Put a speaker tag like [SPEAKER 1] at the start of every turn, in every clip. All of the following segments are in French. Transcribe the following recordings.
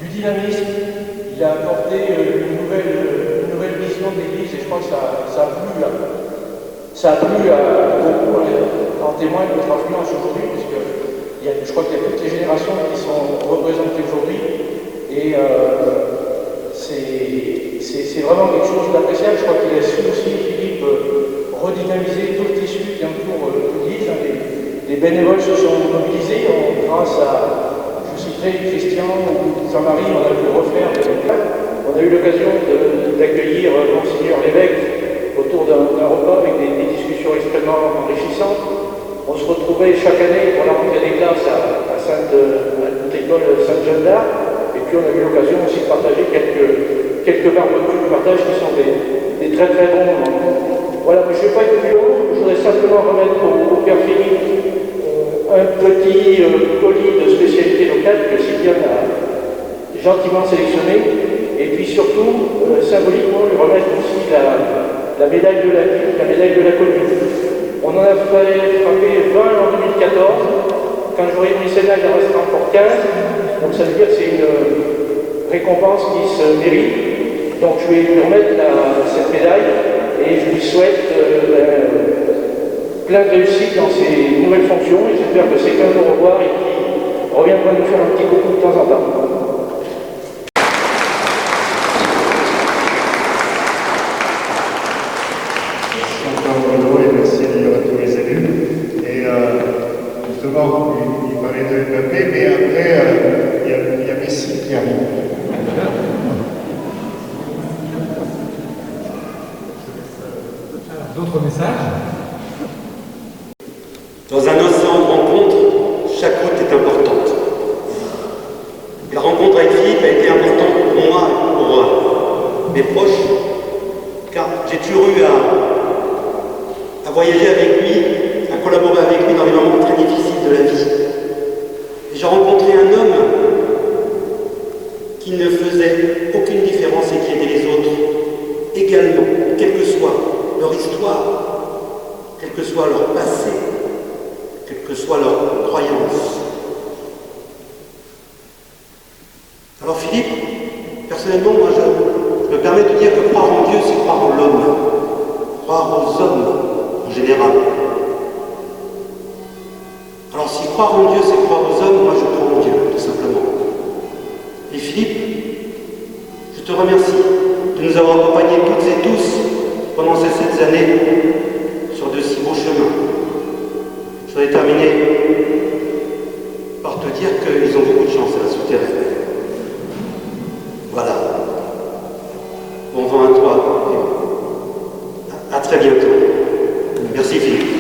[SPEAKER 1] du dynamisme, il a apporté une nouvelle crois que ça a plu à beaucoup, en témoigne de notre influence aujourd'hui, puisque je crois qu'il y a toutes les générations qui sont représentées aujourd'hui, et c'est vraiment quelque chose d'appréciable. Je crois qu'il a su aussi, Philippe, redynamiser tout le tissu qui entoure l'Église. Les bénévoles se sont mobilisés grâce à, je citerai Christian ou Jean-Marie, on a pu refaire de l'éclat. On a eu l'occasion d'accueillir Monseigneur l'évêque autour d'un repas avec des discussions extrêmement enrichissantes. On se retrouvait chaque année pour la rentrée des classes à l'école Sainte-Jeanne d'Arc. Et puis on a eu l'occasion aussi de partager quelques barbecues de partage qui sont des très très bons moments. Voilà, mais je ne vais pas être plus long, je voudrais simplement remettre au Père Philippe un petit colis de spécialité locale que Sylviane a gentiment sélectionné, et puis surtout, symboliquement, lui remettre aussi la médaille de la vie, la médaille de la commune. On en a fait frapper 20 en 2014, quand j'aurai eu mécénat, il en restera encore 15, donc ça veut dire que c'est une récompense qui se mérite. Donc je vais lui remettre cette médaille, et je lui souhaite plein de réussite dans ses nouvelles fonctions, et j'espère que c'est qu'un jour au revoir et qu'il reviendra nous faire un petit coucou de temps en temps.
[SPEAKER 2] Justement, il parlait de Mbappé, mais après, il y a Messi qui arrive.
[SPEAKER 3] D'autres messages?
[SPEAKER 4] Dans un océan de rencontres, chaque route est importante. La rencontre avec Philippe a été importante pour moi et pour mes proches, car j'ai toujours eu à voyager avec lui, à collaborer avec lui dans les moments très difficiles de la vie. Et j'ai rencontré un homme qui ne faisait aucune différence et qui aidait les autres également, quelle que soit leur histoire, quel que soit leur passé, quelle que soit leur croyance. Alors Philippe, personnellement, moi je me permets de dire que croire en Dieu, c'est croire en l'homme, croire aux hommes en général. Alors si croire en Dieu, c'est croire aux hommes, moi je crois en Dieu, tout simplement. Et Philippe, je te remercie de nous avoir accompagnés toutes et tous pendant ces 7 années sur de si beaux chemins. Je voudrais terminer par te dire qu'ils ont beaucoup de chance à la souterraine. Voilà. Bon vent à toi. À très bientôt. Merci Philippe.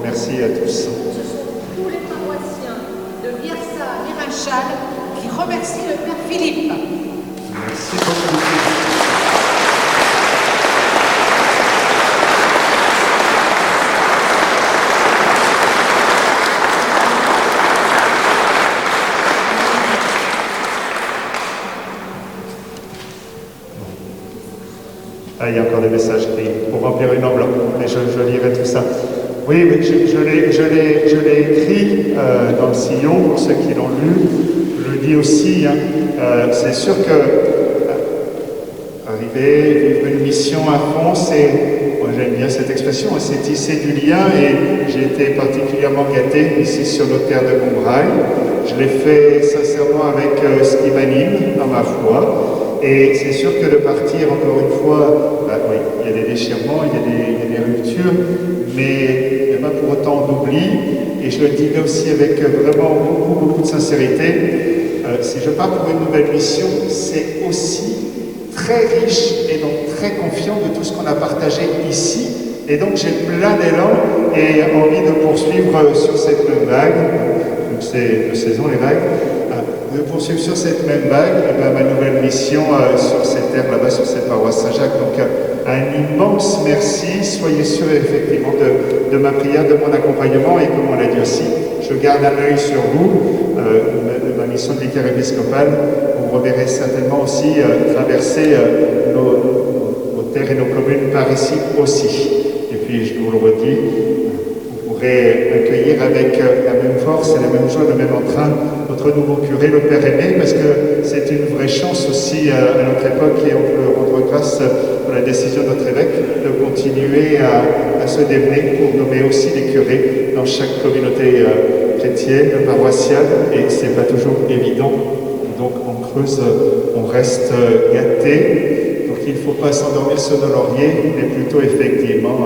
[SPEAKER 2] Merci à tous.
[SPEAKER 5] Ce sont tous les paroissiens de Viersa Mirinchal qui remercient le Père Philippe.
[SPEAKER 2] Merci beaucoup. Ah, il y a encore des messages pour remplir une enveloppe, mais je lirai tout ça. Oui, mais je l'ai écrit dans le sillon, pour ceux qui l'ont lu. Je le dis aussi, hein, c'est sûr que arriver, vivre une mission à fond, moi j'aime bien cette expression, c'est tisser du lien, et j'ai été particulièrement gâté ici sur nos terres de Combrailles. Je l'ai fait sincèrement avec ce qui m'anime dans ma foi. Et c'est sûr que de partir, encore une fois, oui, il y a des déchirements, il y a des ruptures, mais il n'y a pas pour autant d'oubli. Et je le dis là aussi avec vraiment beaucoup de sincérité. Si je pars pour une nouvelle mission, c'est aussi très riche et donc très confiant de tout ce qu'on a partagé ici. Et donc j'ai plein d'élan et envie de poursuivre sur cette même vague. Donc c'est de saison les vagues. De poursuivre sur cette même vague, ma nouvelle mission sur ces terres là-bas, sur cette paroisse Saint-Jacques. Donc un immense merci, soyez sûrs effectivement de ma prière, de mon accompagnement, et comme on l'a dit aussi, je garde un œil sur vous, de ma mission de vicaire épiscopal. Vous reverrez certainement aussi traverser nos terres et nos communes par ici aussi. Et puis puis je vous le redis, vous pourrez accueillir avec la même force et la même joie, le même entrain notre nouveau curé, le Père Aimé, parce que c'est une vraie chance aussi à notre époque, et on peut rendre grâce à la décision de notre évêque de continuer à se démener pour nommer aussi des curés dans chaque communauté chrétienne, paroissiale, et c'est pas toujours évident. Donc en Creuse, on reste gâté. Donc il ne faut pas s'endormir sur nos lauriers, mais plutôt effectivement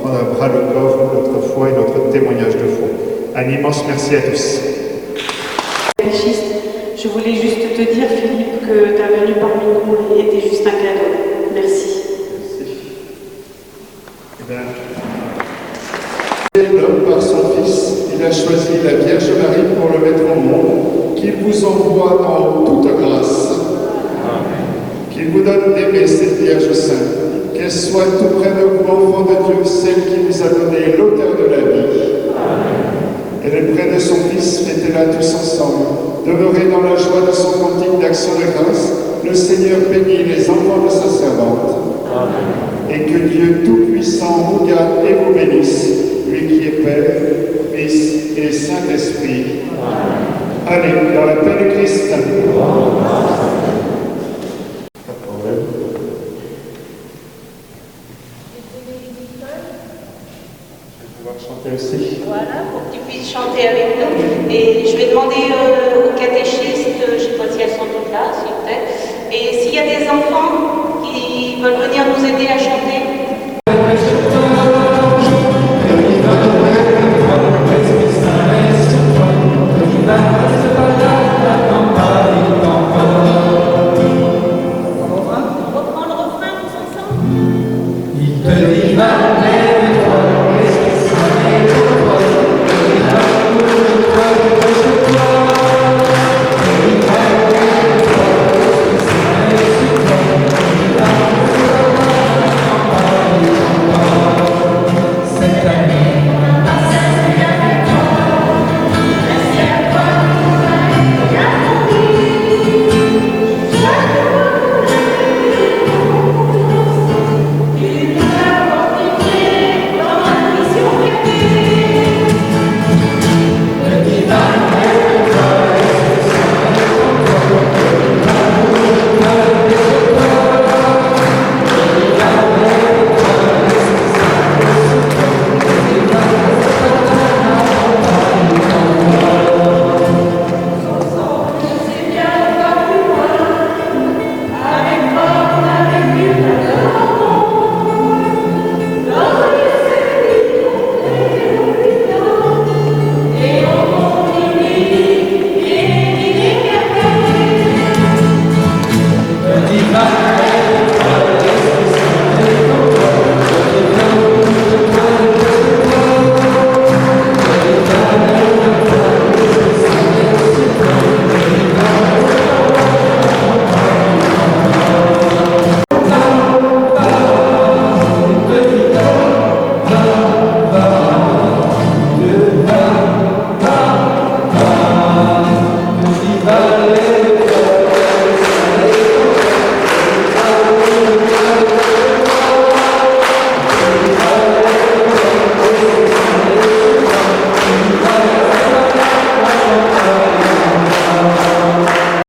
[SPEAKER 2] prendre à bras le corps notre foi et notre témoignage de foi. Un immense merci à tous.
[SPEAKER 3] Je voulais juste te dire, Philippe, que ta venue parmi nous était juste un cadeau. Merci.
[SPEAKER 2] L'homme par son Fils, il a choisi la Vierge Marie pour le mettre au monde, qu'il vous envoie en toute grâce. Qu'il vous donne d'aimer cette Vierge Sainte, qu'elle soit tout près de vous, enfants de Dieu, celle qui vous a donné l'auteur de la vie. Elle est près de son Fils, fêtez-la tous ensemble. Demeurez dans la joie de son cantique d'action de grâce. Le Seigneur bénit les enfants de sa servante. Et que Dieu Tout-Puissant vous garde et vous bénisse, lui qui est Père, Fils et Saint-Esprit. Allez, dans la paix de Christ. Chanter aussi.
[SPEAKER 6] Voilà, pour que tu puisses chanter avec nous. Et je vais demander aux catéchistes, je ne sais pas si elles sont toutes là, s'il vous plaît. Et s'il y a des enfants qui veulent venir nous aider à chanter. On reprend le refrain tous ensemble.
[SPEAKER 7] Il te dit
[SPEAKER 8] va,